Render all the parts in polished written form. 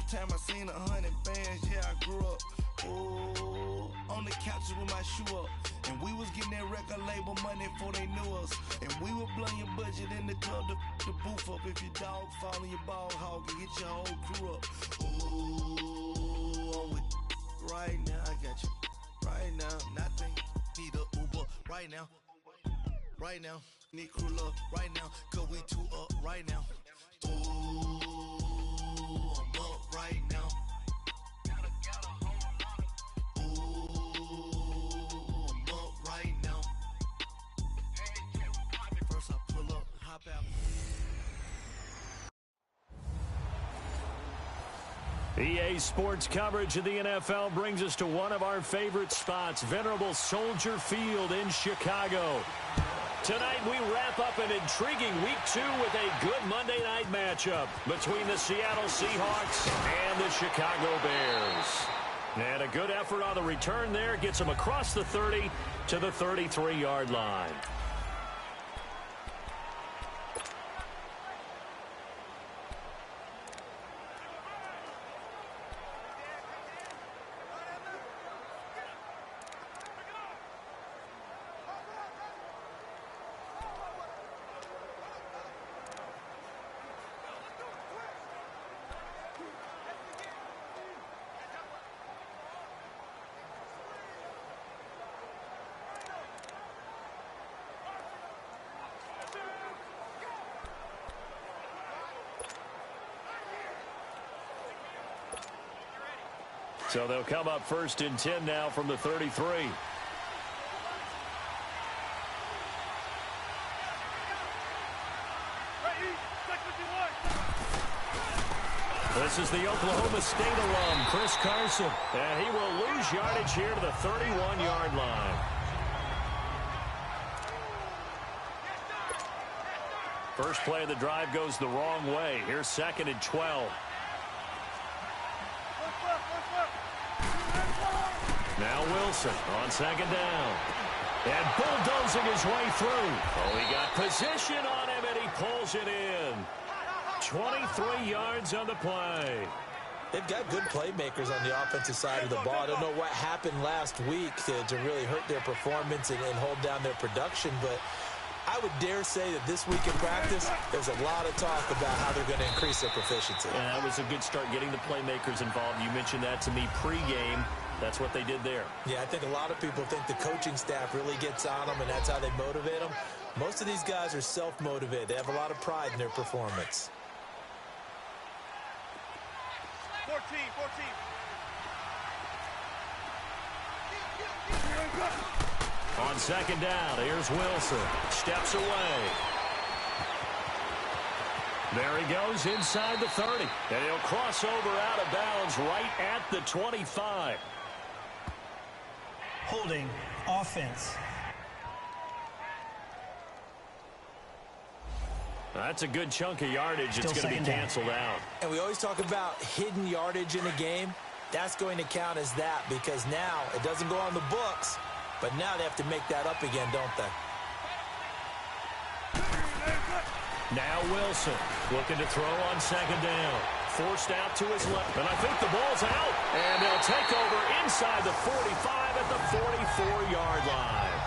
First time I seen 100 bands, yeah, I grew up. Ooh, on the couches with my shoe up. And we was getting that record label money before they knew us. And we would blow your budget in the club to booth up. If your dog fall in your ball hog and get your whole crew up. Ooh, I'm with right now, I got you. Right now, nothing, need a Uber right now. Right now, need crew love right now. Cause we two up right now. Ooh, I'm up right now. EA Sports coverage of the NFL brings us to one of our favorite spots, venerable Soldier Field in Chicago. Tonight we wrap up an intriguing Week 2 with a good Monday night matchup between the Seattle Seahawks and the Chicago Bears. And a good effort on the return there gets them across the 30 to the 33-yard line. So they'll come up 1st and 10 now from the 33. This is the Oklahoma State alum, Chris Carson. And he will lose yardage here to the 31-yard line. First play of the drive goes the wrong way. Here's 2nd and 12. Now Wilson on 2nd down. And bulldozing his way through. Oh, he got position on him, and he pulls it in. 23 yards on the play. They've got good playmakers on the offensive side of the ball. I don't know what happened last week to really hurt their performance and hold down their production, but I would dare say that this week in practice, there's a lot of talk about how they're going to increase their proficiency. And that was a good start, getting the playmakers involved. You mentioned that to me pregame. That's what they did there. Yeah, I think a lot of people think the coaching staff really gets on them, and that's how they motivate them. Most of these guys are self-motivated. They have a lot of pride in their performance. 14. On 2nd down, here's Wilson. Steps away. There he goes inside the 30. And he'll cross over out of bounds right at the 25. Holding offense. That's a good chunk of yardage. It's going to be canceled out. And we always talk about hidden yardage in a game. That's going to count as that, because now it doesn't go on the books, but now they have to make that up again, don't they? Now Wilson looking to throw on 2nd down. Forced out to his left. And I think the ball's out. And they'll take over inside the 45 at the 44-yard line.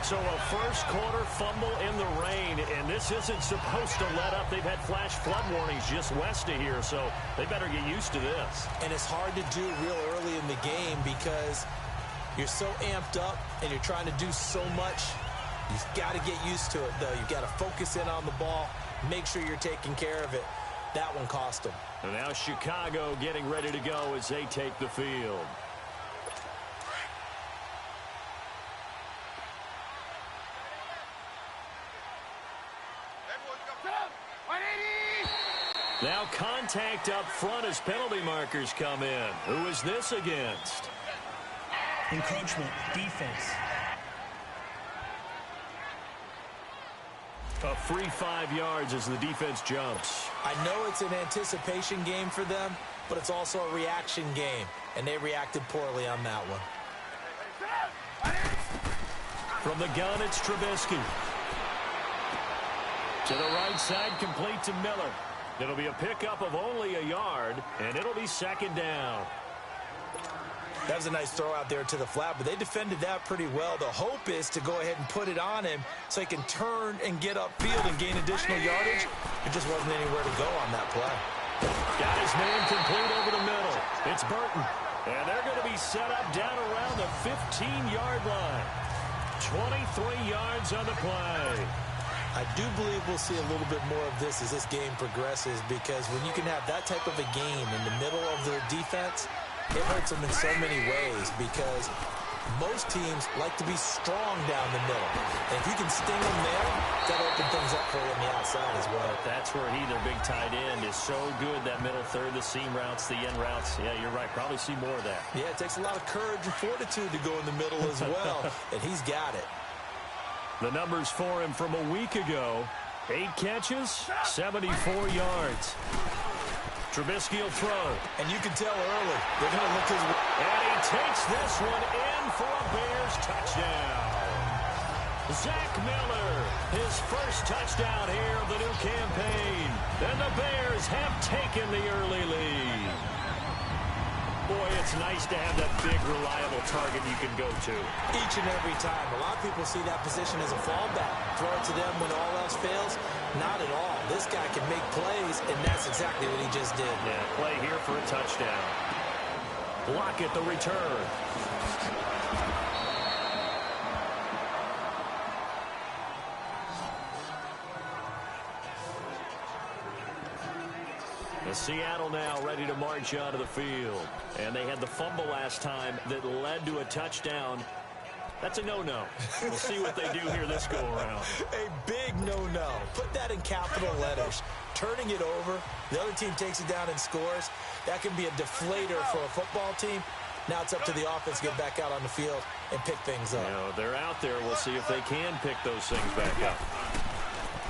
So a first-quarter fumble in the rain, and this isn't supposed to let up. They've had flash flood warnings just west of here, so they better get used to this. And it's hard to do real early in the game because you're so amped up and you're trying to do so much. You've got to get used to it, though. You've got to focus in on the ball, make sure you're taking care of it. That one cost them. And now Chicago getting ready to go as they take the field. Now contact up front as penalty markers come in. Who is this against? Encroachment, defense. A free 5 yards as the defense jumps. I know it's an anticipation game for them, but it's also a reaction game, and they reacted poorly on that one. From the gun, it's Trubisky. To the right side, complete to Miller. It'll be a pickup of only a yard, and it'll be second down. That was a nice throw out there to the flat, but they defended that pretty well. The hope is to go ahead and put it on him so he can turn and get upfield and gain additional yardage. It just wasn't anywhere to go on that play. Got his man complete over the middle. It's Burton. And they're going to be set up down around the 15-yard line. 23 yards on the play. I do believe we'll see a little bit more of this as this game progresses, because when you can have that type of a game in the middle of the defense, it hurts them in so many ways, because most teams like to be strong down the middle. And if you can sting them there, that'll open things up for you on the outside as well. That's where he, their big tight end, is so good, that middle third, the seam routes, the end routes. Yeah, you're right. Probably see more of that. Yeah, it takes a lot of courage and fortitude to go in the middle as well, and he's got it. The numbers for him from a week ago: 8 catches, 74 yards. Trubisky will throw. And you can tell early they're going to look his way. And he takes this one in for a Bears touchdown. Zach Miller, his first touchdown here of the new campaign. And the Bears have taken the early lead. Boy, it's nice to have that big, reliable target you can go to. Each and every time. A lot of people see that position as a fallback. Throw it to them when all else fails. Not at all. This guy can make plays, and that's exactly what he just did. Yeah, play here for a touchdown. Lockett the return. Seattle now ready to march onto the field. And they had the fumble last time that led to a touchdown. That's a no-no. We'll see what they do here this go-around. A big no-no. Put that in capital letters. Turning it over, the other team takes it down and scores. That can be a deflator for a football team. Now it's up to the offense to get back out on the field and pick things up. You know, they're out there. We'll see if they can pick those things back up.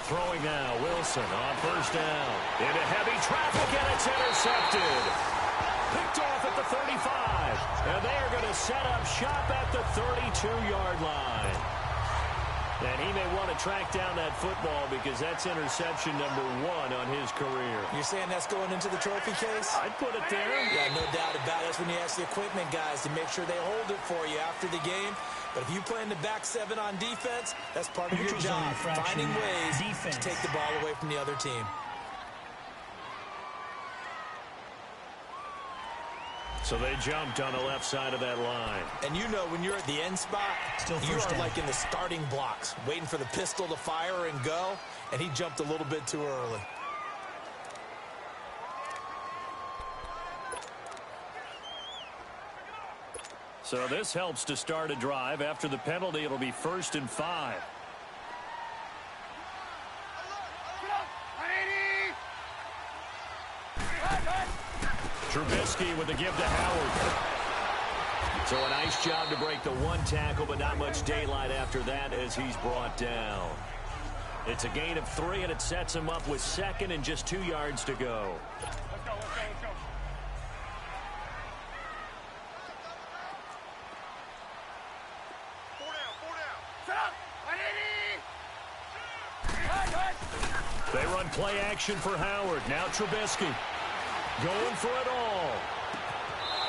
Throwing now, Wilson on first down. Into heavy traffic, and it's intercepted. Picked off at the 35. And they are going to set up shop at the 32-yard line. And he may want to track down that football, because that's interception number 1 on his career. You're saying that's going into the trophy case? I'd put it there. Yeah, no doubt about it. That's when you ask the equipment guys to make sure they hold it for you after the game. But if you play in the back 7 on defense, that's part of your job, finding ways to take the ball away from the other team. So they jumped on the left side of that line. And you know, when you're at the end spot, you are like in the starting blocks, waiting for the pistol to fire and go, and he jumped a little bit too early. So this helps to start a drive. After the penalty, it'll be 1st and 5. Trubisky with a give to Howard. So a nice job to break the 1 tackle, but not much daylight after that as he's brought down. It's a gain of 3, and it sets him up with 2nd and just 2 yards to go. They run play action for Howard. Now Trubisky going for it all.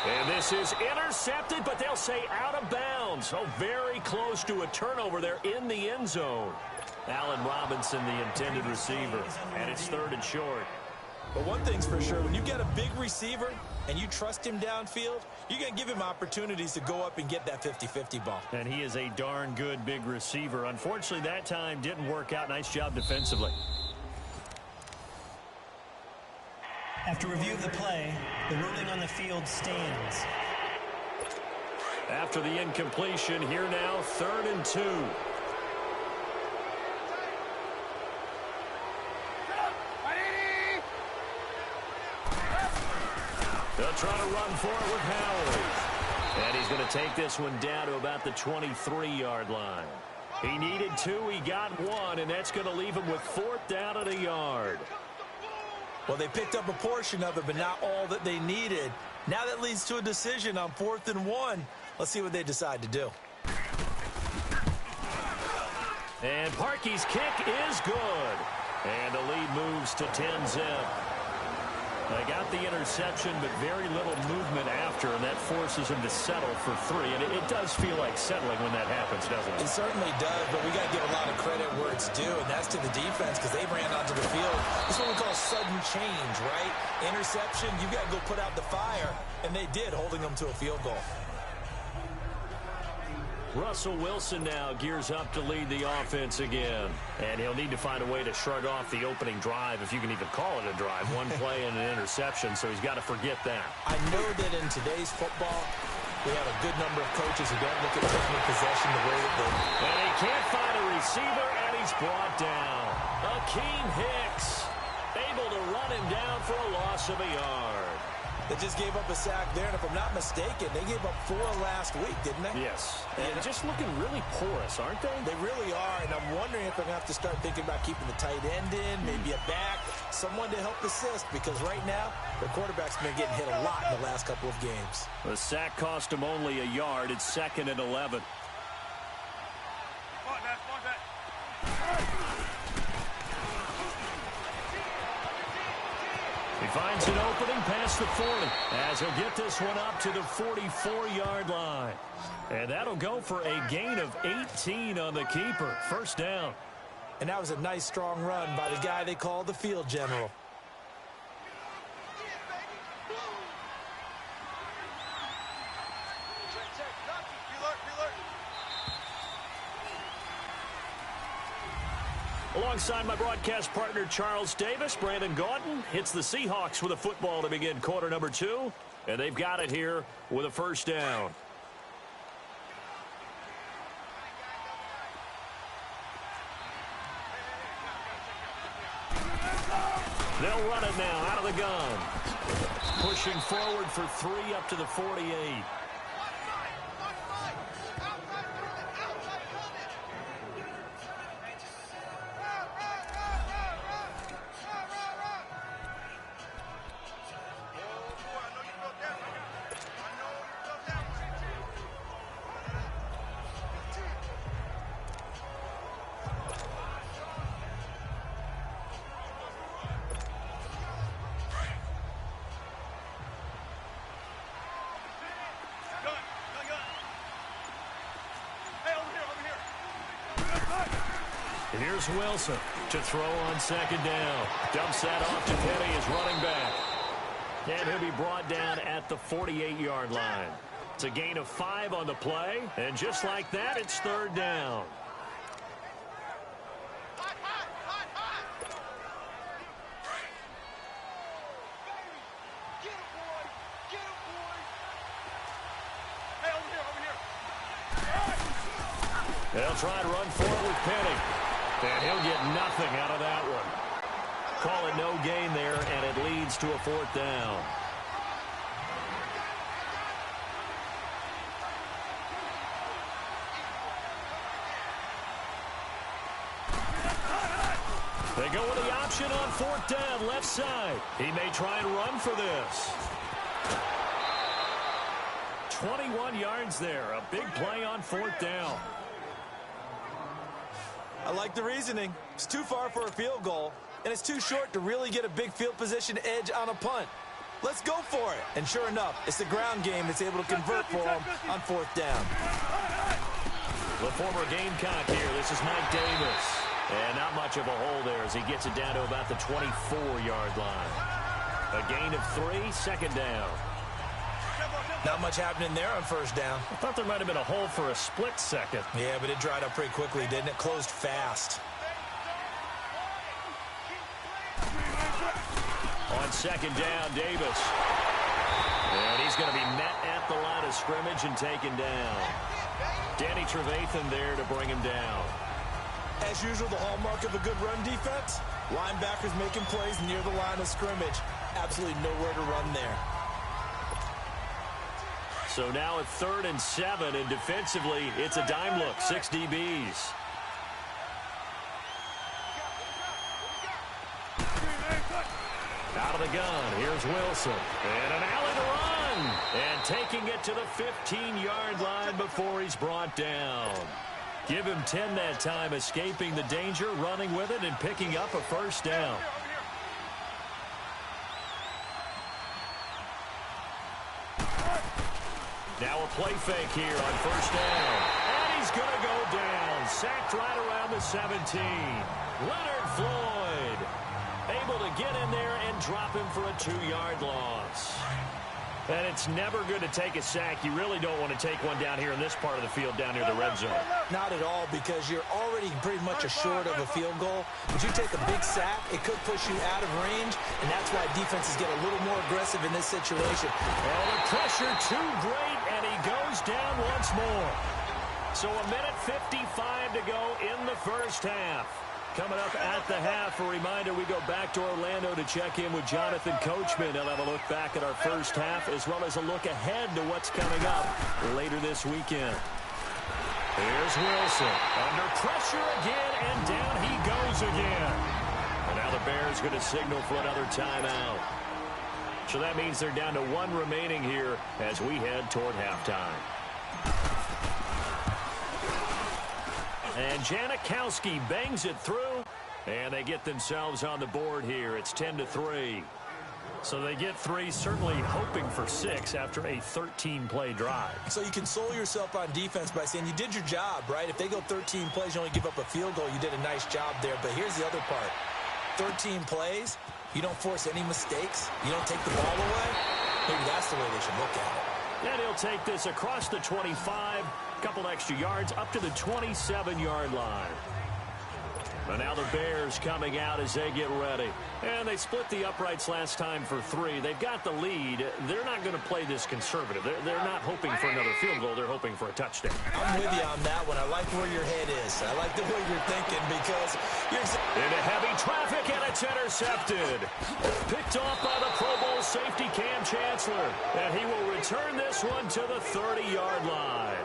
And this is intercepted, but they'll say out of bounds. So very close to a turnover there in the end zone. Allen Robinson, the intended receiver, and it's 3rd and short. But one thing's for sure, when you get a big receiver and you trust him downfield, you're going to give him opportunities to go up and get that 50-50 ball. And he is a darn good big receiver. Unfortunately, that time didn't work out. Nice job defensively. After review of the play, the ruling on the field stands. After the incompletion, here now, 3rd and 2. They'll try to run for it with Howard. And he's going to take this one down to about the 23-yard line. He needed 2, he got 1, and that's going to leave him with 4th down at a yard. Well, they picked up a portion of it, but not all that they needed. Now that leads to a decision on 4th and 1. Let's see what they decide to do. And Parkey's kick is good. And the lead moves to 10-zip. They got the interception, but very little movement after, and that forces him to settle for 3. And it does feel like settling when that happens, doesn't it? It certainly does, but we got to give a lot of credit where it's due, and that's to the defense because they ran onto the field. This is what we call sudden change, right? Interception, you got to go put out the fire, and they did, holding them to a field goal. Russell Wilson now gears up to lead the offense again. And he'll need to find a way to shrug off the opening drive, if you can even call it a drive. One play and an interception, so he's got to forget that. I know that in today's football, we have a good number of coaches who don't look at time of possession the way that they... And he can't find a receiver, and he's brought down. Akeem Hicks able to run him down for a loss of a yard. They just gave up a sack there, and if I'm not mistaken, they gave up 4 last week, didn't they? Yes. And just looking really porous, aren't they? They really are, and I'm wondering if they're going to have to start thinking about keeping the tight end in, maybe a back, someone to help assist, because right now, their quarterback's been getting hit a lot in the last couple of games. The sack cost him only a yard. It's 2nd and 11. He finds an opening past the 40 as he'll get this one up to the 44-yard line. And that'll go for a gain of 18 on the keeper. First down. And that was a nice, strong run by the guy they call the field general. Alongside my broadcast partner, Charles Davis, Brandon Gaudin hits the Seahawks with a football to begin quarter number 2. And they've got it here with a first down. They'll run it now out of the gun. Pushing forward for 3 up to the 48. Here's Wilson to throw on second down. Dumps that off to Penny as running back. And he'll be brought down at the 48-yard line. It's a gain of 5 on the play. And just like that, it's third down. They'll try to run forward with Penny. And he'll get nothing out of that one. Call it no gain there, and it leads to a 4th down. They go with the option on 4th down, left side. He may try and run for this. 21 yards there, a big play on 4th down. I like the reasoning. It's too far for a field goal, and it's too short to really get a big field position edge on a punt. Let's go for it. And sure enough, it's the ground game that's able to convert for him on 4th down. The former Gamecock here. This is Mike Davis. And not much of a hole there as he gets it down to about the 24-yard line. A gain of 3, 2nd down. Not much happening there on 1st down. I thought there might have been a hole for a split second. Yeah, but it dried up pretty quickly, didn't it? Closed fast. On 2nd down, Davis. And he's going to be met at the line of scrimmage and taken down. Danny Trevathan there to bring him down. As usual, the hallmark of a good run defense, linebackers making plays near the line of scrimmage. Absolutely nowhere to run there. So now at 3rd and 7, and defensively, it's a dime look, 6 DBs. Out of the gun, here's Wilson. And an alley to run. And taking it to the 15-yard line before he's brought down. Give him 10 that time, escaping the danger, running with it, and picking up a first down. Now a play fake here on first down. And he's going to go down. Sacked right around the 17. Leonard Floyd able to get in there and drop him for a 2-yard loss. And it's never good to take a sack. You really don't want to take one down here in this part of the field down near the red zone. Not at all, because you're already pretty much assured of a field goal. But you take a big sack, it could push you out of range, and that's why defenses get a little more aggressive in this situation. Well, the pressure too great, and he goes down once more. So a minute 55 to go in the first half. Coming up at the half, a reminder, we go back to Orlando to check in with Jonathan Coachman. He'll have a look back at our first half, as well as a look ahead to what's coming up later this weekend. Here's Wilson. Under pressure again, and down he goes again. And now the Bears going to signal for another timeout. So that means they're down to 1 remaining here as we head toward halftime. And Janikowski bangs it through, and they get themselves on the board here. It's 10-3. So they get 3, certainly hoping for 6 after a 13-play drive. So you console yourself on defense by saying you did your job, right? If they go 13 plays, you only give up a field goal, you did a nice job there. But here's the other part. 13 plays, you don't force any mistakes, you don't take the ball away. Maybe that's the way they should look at it. And he'll take this across the 25, a couple extra yards, up to the 27-yard line. But now the Bears coming out as they get ready. And they split the uprights last time for 3. They've got the lead. They're not going to play this conservative. They're not hoping for another field goal. They're hoping for a touchdown. I'm with you on that one. I like where your head is. I like the way you're thinking, because you're... Into heavy traffic, and it's intercepted. Picked off by the Pro Bowl safety Cam Chancellor. And he will return this one to the 30-yard line.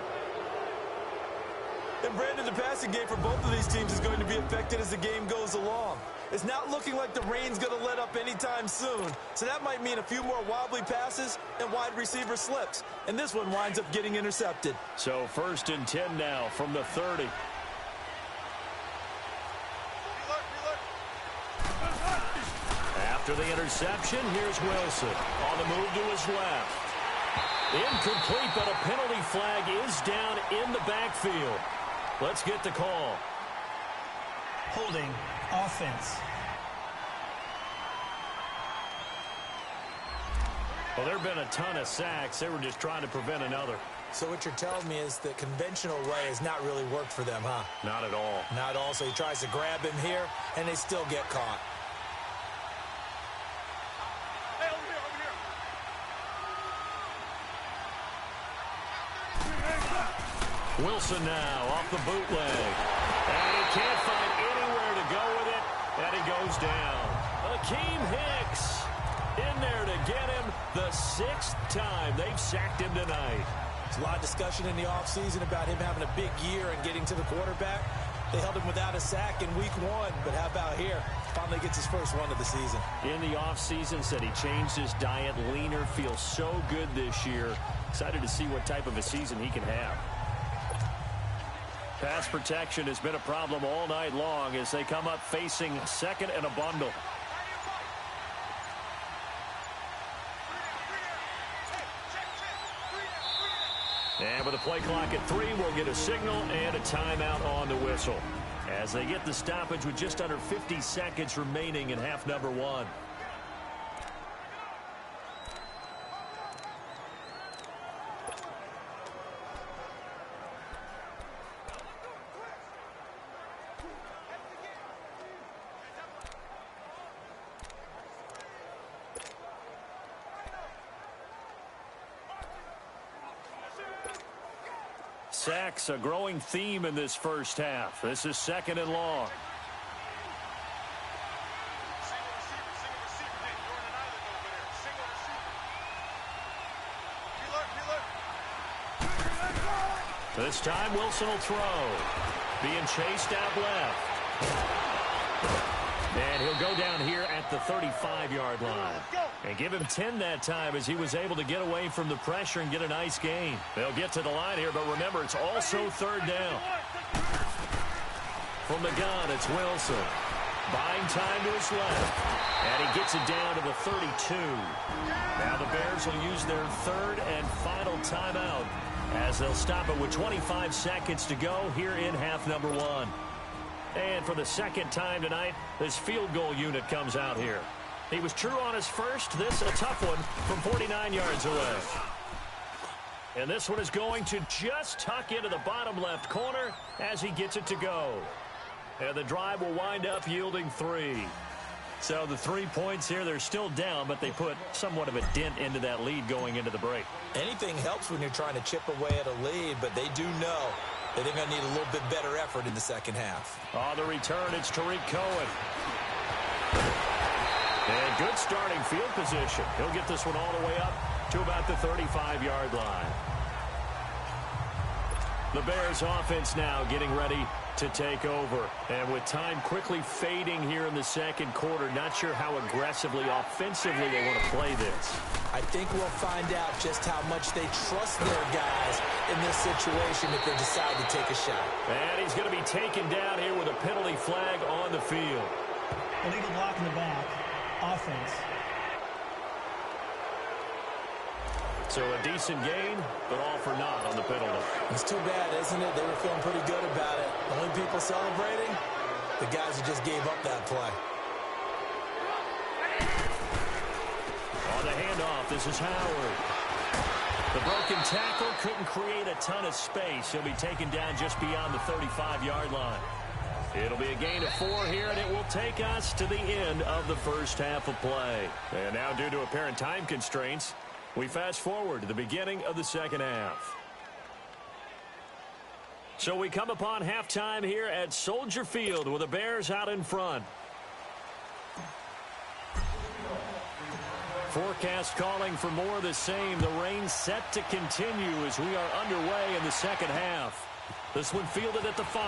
And Brandon, the passing game for both of these teams is going to be affected as the game goes along. It's not looking like the rain's going to let up anytime soon. So that might mean a few more wobbly passes and wide receiver slips. And this one winds up getting intercepted. So 1st and 10 now from the 30. After the interception, here's Wilson. On the move to his left. Incomplete, but a penalty flag is down in the backfield. Let's get the call. Holding offense. Well, there have been a ton of sacks. They were just trying to prevent another. So what you're telling me is that conventional way has not really worked for them, huh? Not at all. Not at all. So he tries to grab him here, and they still get caught. Wilson now off the bootleg. And he can't find anywhere to go with it. And he goes down. Akeem Hicks in there to get him the 6th time they've sacked him tonight. There's a lot of discussion in the offseason about him having a big year and getting to the quarterback. They held him without a sack in week 1. But how about here? Finally gets his first one of the season. In the offseason, said he changed his diet, leaner, feels so good this year. Excited to see what type of a season he can have. Pass protection has been a problem all night long as they come up facing 2nd and a bundle. And with a play clock at 3, we'll get a signal and a timeout on the whistle as they get the stoppage with just under 50 seconds remaining in half number 1. Sacks, a growing theme in this first half. This is 2nd and long. This time Wilson will throw. Being chased out left. And he'll go down here at the 35-yard line. And give him 10 that time as he was able to get away from the pressure and get a nice gain. They'll get to the line here, but remember, it's also 3rd down. From the gun, it's Wilson. Buying time to his left. And he gets it down to the 32. Now the Bears will use their third and final timeout as they'll stop it with 25 seconds to go here in half number one. And for the second time tonight, this field goal unit comes out here. He was true on his first. This a tough one from 49 yards away. And this one is going to just tuck into the bottom left corner as he gets it to go. And the drive will wind up yielding 3. So the 3 points here, they're still down, but they put somewhat of a dent into that lead going into the break. Anything helps when you're trying to chip away at a lead, but they do know that they're going to need a little bit better effort in the second half. On the return, it's Tariq Cohen. And good starting field position. He'll get this one all the way up to about the 35-yard line. The Bears offense now getting ready to take over. And with time quickly fading here in the second quarter, not sure how aggressively, offensively they want to play this. I think we'll find out just how much they trust their guys in this situation if they decide to take a shot. And he's going to be taken down here with a penalty flag on the field. Illegal block in the back. Offense. So a decent gain, but all for naught on the penalty. It's too bad, isn't it? They were feeling pretty good about it. The only people celebrating, the guys who just gave up that play. On the handoff, this is Howard. The broken tackle couldn't create a ton of space. He'll be taken down just beyond the 35-yard line. It'll be a gain of 4 here, and it will take us to the end of the first half of play. And now, due to apparent time constraints, we fast forward to the beginning of the second half. So we come upon halftime here at Soldier Field with the Bears out in front. Forecast calling for more of the same. The rain set to continue as we are underway in the second half. This one fielded at the 5.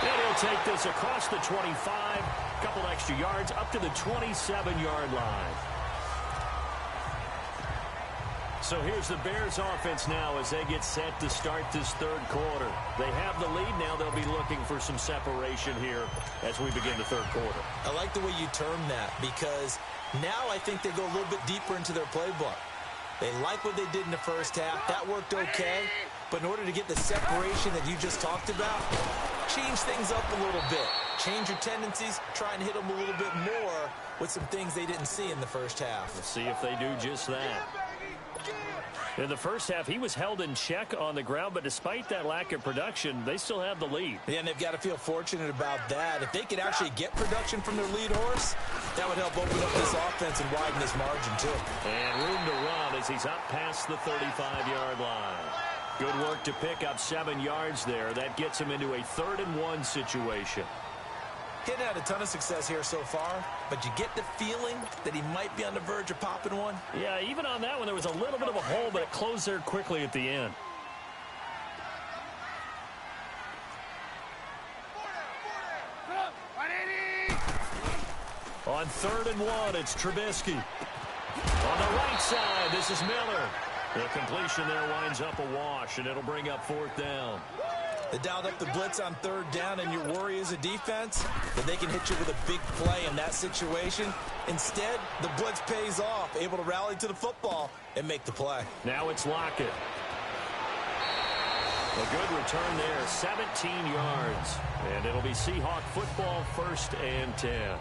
And he'll take this across the 25, a couple extra yards up to the 27-yard line. So here's the Bears offense now as they get set to start this third quarter. They have the lead now. They'll be looking for some separation here as we begin the third quarter. I like the way you term that because now I think they go a little bit deeper into their playbook. They like what they did in the first half. That worked okay. But in order to get the separation that you just talked about, change things up a little bit. Change your tendencies. Try and hit them a little bit more with some things they didn't see in the first half. Let's see if they do just that. In the first half, he was held in check on the ground, but despite that lack of production, they still have the lead. Yeah, and they've got to feel fortunate about that. If they could actually get production from their lead horse, that would help open up this offense and widen this margin, too. And room to run as he's up past the 35-yard line. Good work to pick up 7 yards there. That gets him into a 3rd-and-1 situation. Hitting had a ton of success here so far, but you get the feeling that he might be on the verge of popping one. Yeah, even on that one, there was a little bit of a hole, but it closed there quickly at the end. On 3rd-and-1, it's Trubisky. On the right side, this is Miller. The completion there winds up a wash, and it'll bring up 4th down. They dialed up the blitz on 3rd down, and your worry as a defense that they can hit you with a big play in that situation. Instead, the blitz pays off, able to rally to the football and make the play. Now it's Lockett. A good return there, 17 yards. And it'll be Seahawk football, 1st and 10.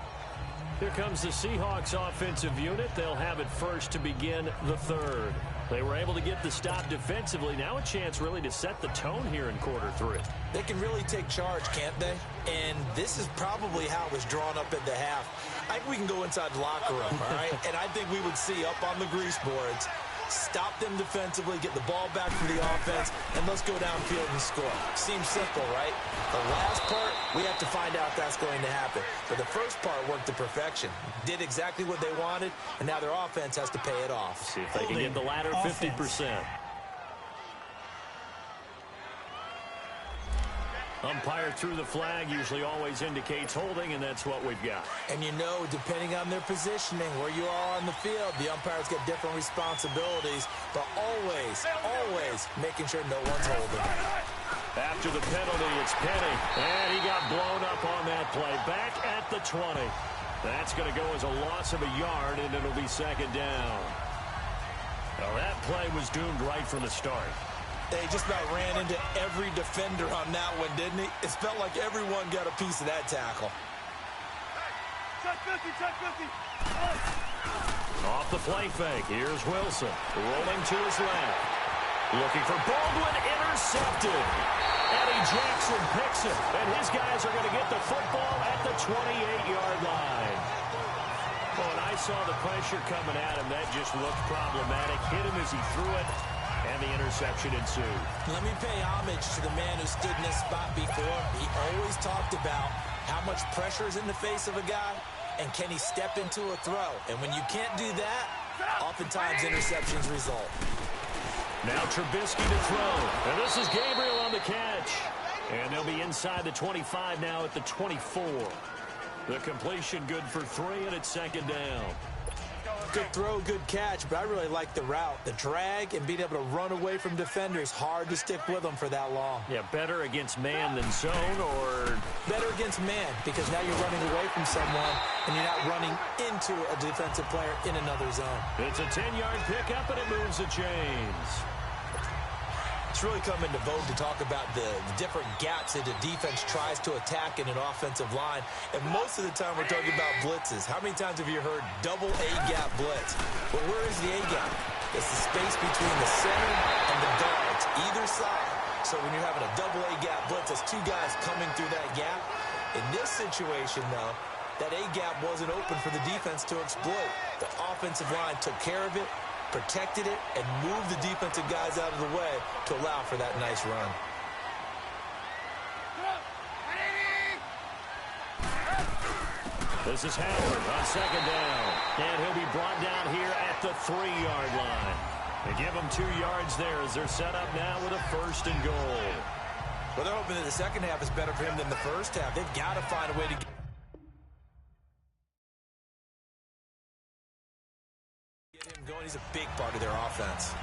Here comes the Seahawks offensive unit. They'll have it first to begin the 3rd. They were able to get the stop defensively. Now a chance really to set the tone here in quarter 3. They can really take charge, can't they? And this is probably how it was drawn up at the half. I think we can go inside the locker room, all right? And I think we would see up on the grease boards, stop them defensively, get the ball back from the offense, and let's go downfield and score. Seems simple, right? The last part, we have to find out if that's going to happen. But the first part worked to perfection. Did exactly what they wanted, and now their offense has to pay it off. See if they can get the latter 50%. Umpire threw the flag, usually always indicates holding, and that's what we've got. And you know, depending on their positioning, where you are on the field, the umpires get different responsibilities, but always, always making sure no one's holding. After the penalty, it's Penny, and he got blown up on that play. Back at the 20. That's going to go as a loss of a yard, and it'll be second down. Well, that play was doomed right from the start. They just about ran into every defender on that one, didn't he? It felt like everyone got a piece of that tackle. Off the play fake, here's Wilson. Rolling to his left. Looking for Baldwin, intercepted. Eddie Jackson picks it, and his guys are going to get the football at the 28-yard line. Well, when I saw the pressure coming at him, that just looked problematic. Hit him as he threw it, and the interception ensued. Let me pay homage to the man who stood in this spot before. He always talked about how much pressure is in the face of a guy, and can he step into a throw. And when you can't do that, oftentimes interceptions result. Now Trubisky to throw. And this is Gabriel on the catch. And they'll be inside the 25 now at the 24. The completion good for 3, and it's second down. Good throw, good catch, but I really like the route. The drag and being able to run away from defenders, hard to stick with them for that long. Yeah, better against man than zone, or? Better against man, because now you're running away from someone, and you're not running into a defensive player in another zone. It's a 10-yard pickup, and it moves to James. It's really come into vogue to talk about the different gaps that a defense tries to attack in an offensive line. And most of the time we're talking about blitzes. How many times have you heard double A-gap blitz? Well, where is the A-gap? It's the space between the center and the guards, either side. So when you're having a double A-gap blitz, that's 2 guys coming through that gap. In this situation, though, that A-gap wasn't open for the defense to exploit. The offensive line took care of it, protected it, and moved the defensive guys out of the way to allow for that nice run. This is Howard on second down. And he'll be brought down here at the 3-yard line. They give him 2 yards there as they're set up now with a 1st and goal. Well, they're hoping that the second half is better for him than the first half. They've got to find a way to get him going. He's a big part of their offense.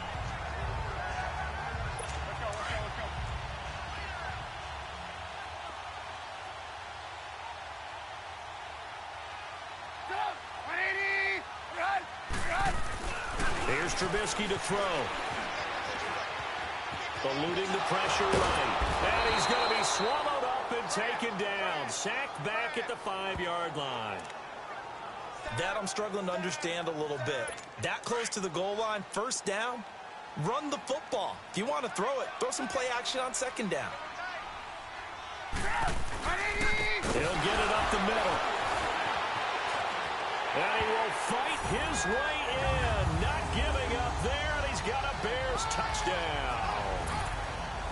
Here's Trubisky to throw. Eluding the pressure right. And he's going to be swallowed up and taken down. Sacked back at the 5-yard line. That I'm struggling to understand a little bit. That close to the goal line, first down, run the football. If you want to throw it, throw some play action on second down. He'll get it up the middle. And he will fight his way in. Not giving up there, and he's got a Bears touchdown.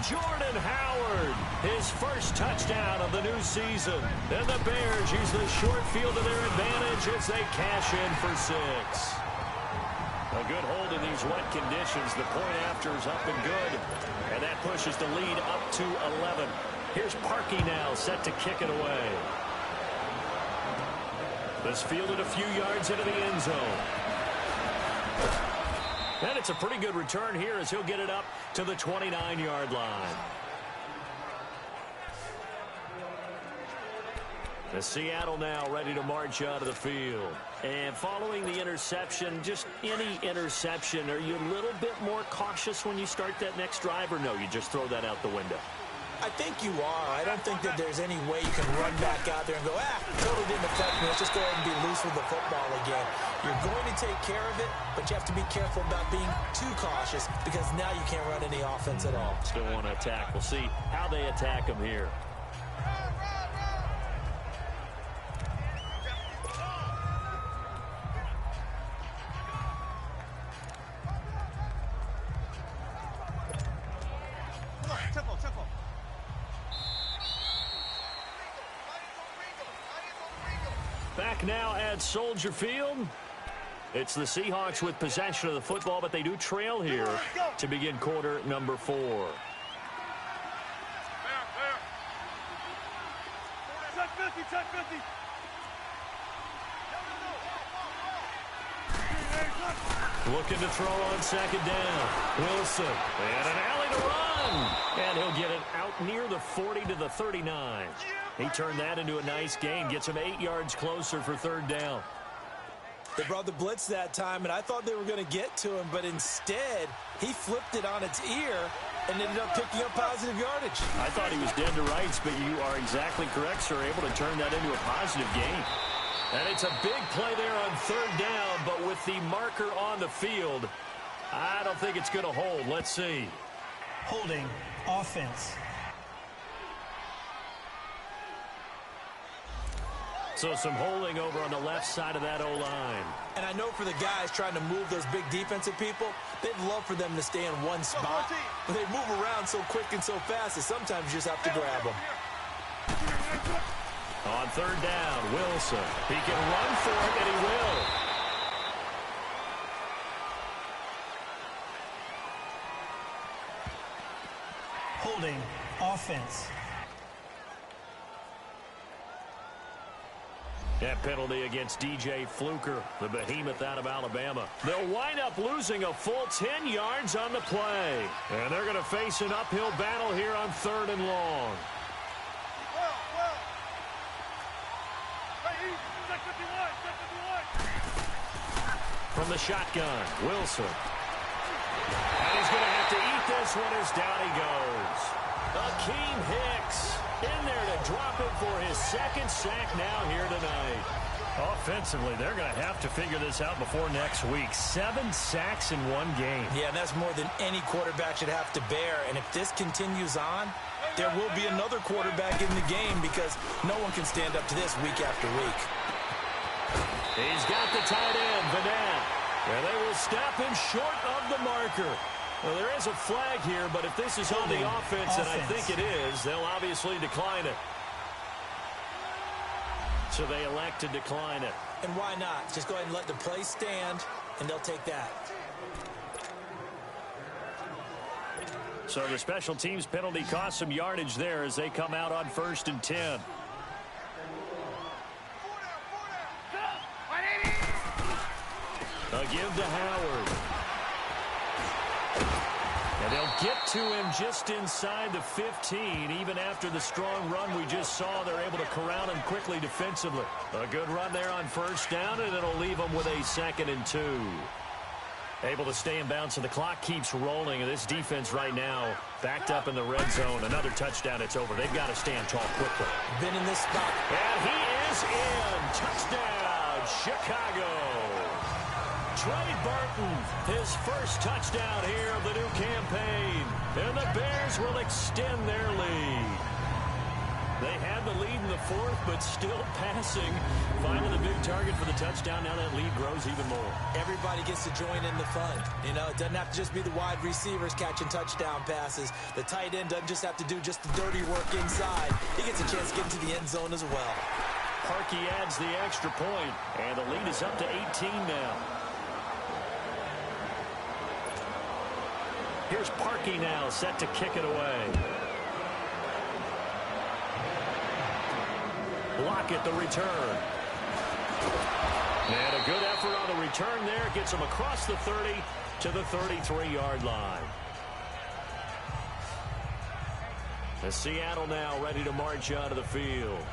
Jordan Howard, his first touchdown of the new season. And the Bears use the short field to their advantage as they cash in for 6. A good hold in these wet conditions. The point after is up and good. And that pushes the lead up to 11. Here's Parkey now, set to kick it away. This fielded a few yards into the end zone. And it's a pretty good return here as he'll get it up to the 29-yard line. The Seattle now ready to march out of the field. And following the interception, just any interception, are you a little bit more cautious when you start that next drive, or no, you just throw that out the window? I think you are. I don't think that there's any way you can run back out there and go, totally didn't affect me. Let's just go ahead and be loose with the football again. You're going to take care of it, but you have to be careful about being too cautious because now you can't run any offense at all. Still want to attack. We'll see how they attack him here. Back now at Soldier Field. It's the Seahawks with possession of the football, but they do trail here to begin quarter number 4. Looking to throw on second down. Wilson. And an alley to run. And he'll get it out near the 40 to the 39. He turned that into a nice gain. Gets him 8 yards closer for third down. They brought the blitz that time, and I thought they were going to get to him, but instead, he flipped it on its ear and ended up picking up positive yardage. I thought he was dead to rights, but you are exactly correct, sir. Able to turn that into a positive gain. And it's a big play there on third down, but with the marker on the field, I don't think it's going to hold. Let's see. Holding, offense. So some holding over on the left side of that O-line. And I know for the guys trying to move those big defensive people, they'd love for them to stay in one spot. But they move around so quick and so fast that sometimes you just have to grab them. On third down, Wilson. He can run for it, and he will. Holding, offense. That penalty against DJ Fluker, the behemoth out of Alabama. They'll wind up losing a full 10 yards on the play. And they're going to face an uphill battle here on third and long. From the shotgun, Wilson. And he's going to have to eat this one as down he goes. Akeem Hicks in there to drop him for his second sack now here tonight. Offensively, they're going to have to figure this out before next week. 7 sacks in one game. Yeah, and that's more than any quarterback should have to bear. And if this continues on, there will be another quarterback in the game because no one can stand up to this week after week. He's got the tight end, Vanette. And they will stop him short of the marker. Well, there is a flag here, but if this is on the offense, and I think it is, they'll obviously decline it. So they elect to decline it. And why not? Just go ahead and let the play stand, and they'll take that. So the special teams penalty cost some yardage there as they come out on 1st and 10. A give to Howard. And they'll get to him just inside the 15. Even after the strong run we just saw, they're able to corral him quickly defensively. A good run there on first down, and it'll leave them with a 2nd and 2. Able to stay in bounds, so the clock keeps rolling. And this defense right now backed up in the red zone. Another touchdown, it's over. They've got to stand tall quickly. Been in this spot. And he is in. Touchdown, Chicago. Trey Burton, his first touchdown here of the new campaign. And the Bears will extend their lead. They had the lead in the 4th, but still passing. Finding the big target for the touchdown. Now that lead grows even more. Everybody gets to join in the fun. You know, it doesn't have to just be the wide receivers catching touchdown passes. The tight end doesn't just have to do just the dirty work inside. He gets a chance to get into the end zone as well. Parkey adds the extra point, and the lead is up to 18 now. Here's Parkey now, set to kick it away. Lockett the return. And a good effort on the return there. Gets him across the 30 to the 33-yard line. The Seattle now ready to march onto the field.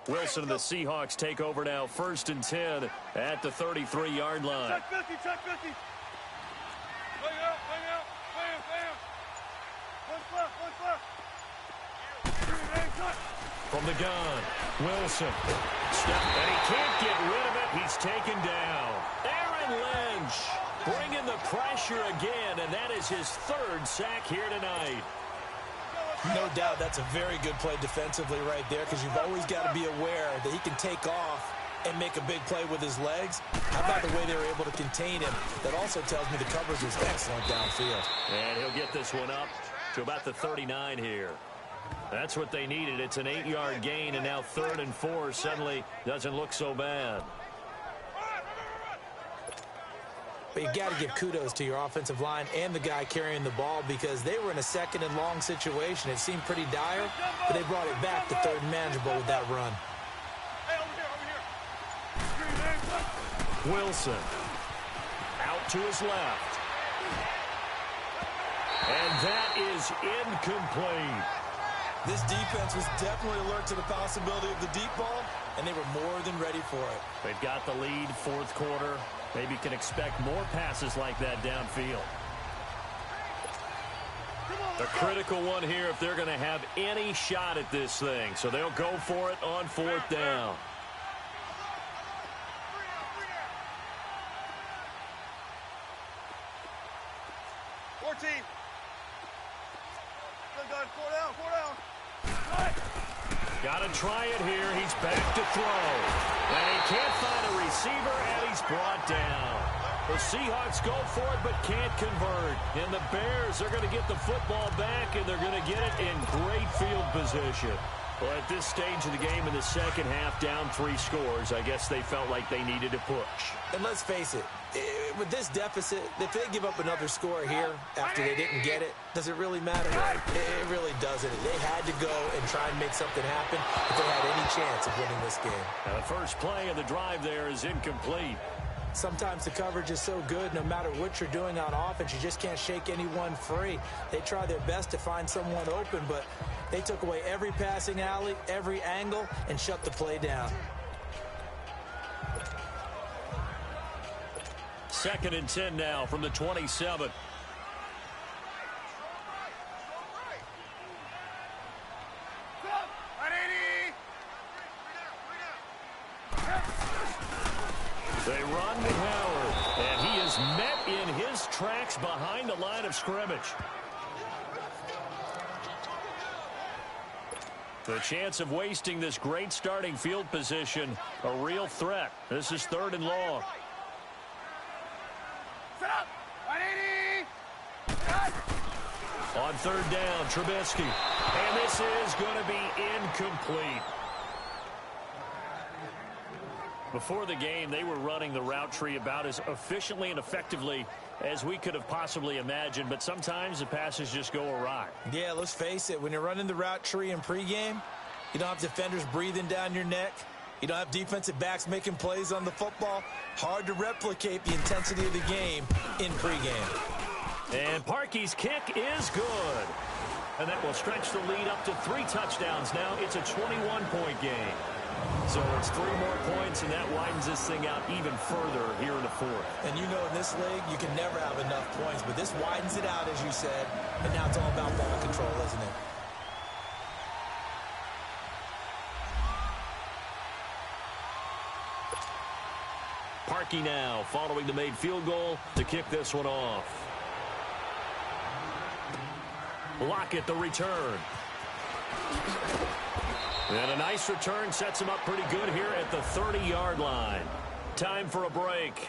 Wilson and the Seahawks take over now, 1st and 10 at the 33-yard line. Check 50, check 50. Bang out, bam, bam. One left. From the gun, Wilson. And he can't get rid of it. He's taken down. Aaron Lynch bringing the pressure again, and that is his 3rd sack here tonight. No doubt that's a very good play defensively right there because you've always got to be aware that he can take off and make a big play with his legs. How about the way they were able to contain him? That also tells me the coverage was excellent downfield. And he'll get this one up to about the 39 here. That's what they needed. It's an 8-yard gain, and now 3rd and 4 suddenly doesn't look so bad. But you got to give kudos to your offensive line and the guy carrying the ball, because they were in a 2nd and long situation. It seemed pretty dire, but they brought it back to 3rd and manageable with that run. Wilson out to his left. And that is incomplete. This defense was definitely alert to the possibility of the deep ball, and they were more than ready for it. They've got the lead, 4th quarter. Maybe can expect more passes like that downfield. A critical one here if they're going to have any shot at this thing. So they'll go for it on 4th down. Got to try it here. He's back to throw. And he can't find a receiver, and he's brought down. The Seahawks go for it but can't convert. And the Bears are going to get the football back, and they're going to get it in great field position. Well, at this stage of the game in the second half, down 3 scores, I guess they felt like they needed to push. And let's face it, with this deficit, if they give up another score here after they didn't get it, does it really matter? It really doesn't. They had to go and try and make something happen if they had any chance of winning this game. Now, the first play of the drive there is incomplete. Sometimes the coverage is so good, no matter what you're doing on offense, you just can't shake anyone free. They try their best to find someone open, but they took away every passing alley, every angle, and shut the play down. 2nd and 10 now from the 27. They run with Howard, and he is met in his tracks behind the line of scrimmage. The chance of wasting this great starting field position, a real threat. This is 3rd and long. On 3rd down, Trubisky. And this is going to be incomplete. Before the game, they were running the route tree about as efficiently and effectively as we could have possibly imagined, but sometimes the passes just go awry. Yeah, let's face it. When you're running the route tree in pregame, you don't have defenders breathing down your neck. You don't have defensive backs making plays on the football. Hard to replicate the intensity of the game in pregame. And Parkey's kick is good. And that will stretch the lead up to 3 touchdowns now. It's a 21-point game. So it's 3 more points, and that widens this thing out even further here in the 4th. And you know in this league, you can never have enough points, but this widens it out, as you said, and now it's all about ball control, isn't it? Parkey now following the made field goal to kick this one off. Lockett the return. And a nice return sets him up pretty good here at the 30-yard line. Time for a break.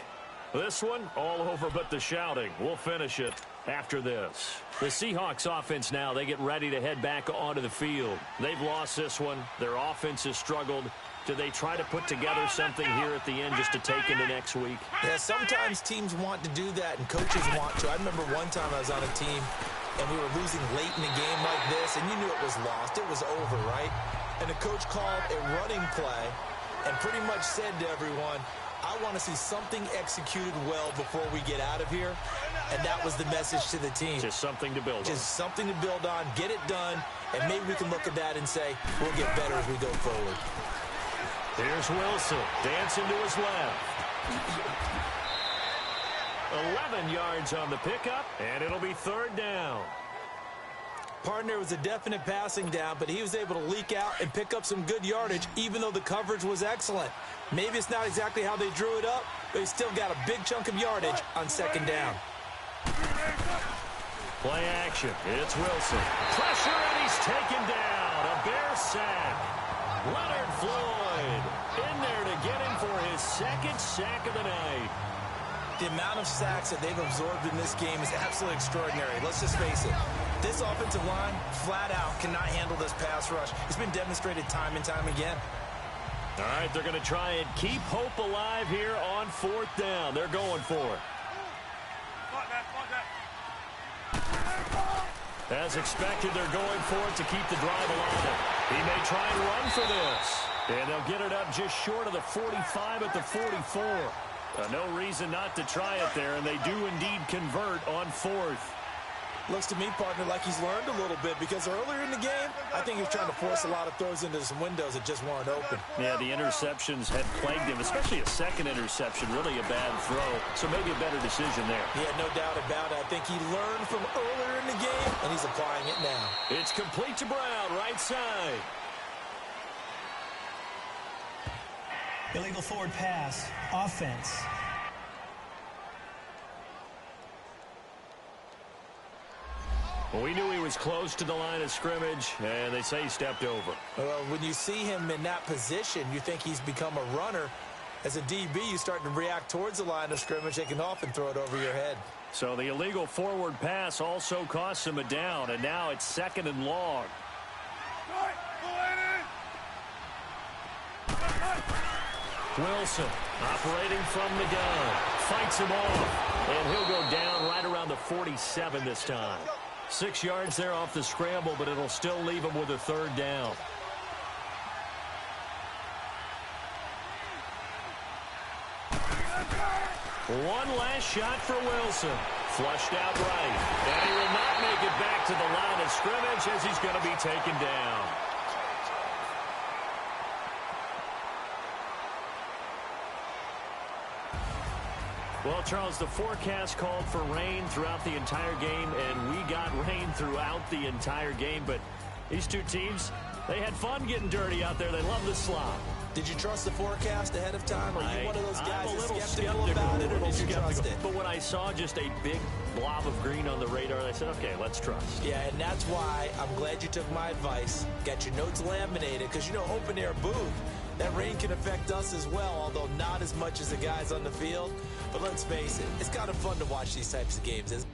This one all over but the shouting. We'll finish it after this. The Seahawks offense now, they get ready to head back onto the field. They've lost this one. Their offense has struggled. Do they try to put together something here at the end just to take into next week? Yeah, sometimes teams want to do that and coaches want to. I remember one time I was on a team and we were losing late in a game like this, and you knew it was lost. It was over, right? And the coach called a running play and pretty much said to everyone, I want to see something executed well before we get out of here. And that was the message to the team. Just something to build on. Just something to build on, get it done, and maybe we can look at that and say, we'll get better as we go forward. Here's Wilson, dancing to his left. 11 yards on the pickup, and it'll be 3rd down. Partner was a definite passing down, but he was able to leak out and pick up some good yardage, even though the coverage was excellent. Maybe it's not exactly how they drew it up, but he still got a big chunk of yardage on 2nd down. Play action. It's Wilson. Pressure, and he's taken down. A Bear sack. Leonard Floyd in there to get him for his second sack of the night. The amount of sacks that they've absorbed in this game is absolutely extraordinary. Let's just face it. This offensive line, flat out, cannot handle this pass rush. It's been demonstrated time and time again. All right, they're going to try and keep hope alive here on 4th down. They're going for it. As expected, they're going for it to keep the drive alive. He may try and run for this. And they'll get it up just short of the 45 at the 44. No reason not to try it there, and they do indeed convert on 4th. Looks to me, partner, like he's learned a little bit because earlier in the game, I think he was trying to force a lot of throws into some windows that just weren't open. Yeah, the interceptions had plagued him, especially a second interception, really a bad throw. So maybe a better decision there. Yeah, no doubt about it. I think he learned from earlier in the game, and he's applying it now. It's complete to Brown, right side. Illegal forward pass, offense. Well, we knew he was close to the line of scrimmage, and they say he stepped over. When you see him in that position, you think he's become a runner. As a DB, you start to react towards the line of scrimmage. They can often throw it over your head. So the illegal forward pass also costs him a down, and now it's 2nd and long. Wilson operating from the gun. Fights him off, and he'll go down right around the 47 this time. 6 yards there off the scramble, but it'll still leave him with a 3rd down. One last shot for Wilson. Flushed out right. And he will not make it back to the line of scrimmage as he's going to be taken down. Well, Charles, the forecast called for rain throughout the entire game, and we got rain throughout the entire game. But these two teams, they had fun getting dirty out there. They love the slop. Did you trust the forecast ahead of time? Are you one of those guys I'm a little skeptical about it, or did you trust it? But when I saw just a big blob of green on the radar, I said, okay, let's trust. Yeah, and that's why I'm glad you took my advice. Got your notes laminated, because, you know, open air booth, that rain can affect us as well, although not as much as the guys on the field. But let's face it, it's kind of fun to watch these types of games, isn't it?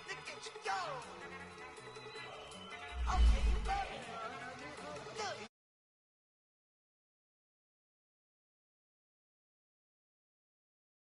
Look at you go!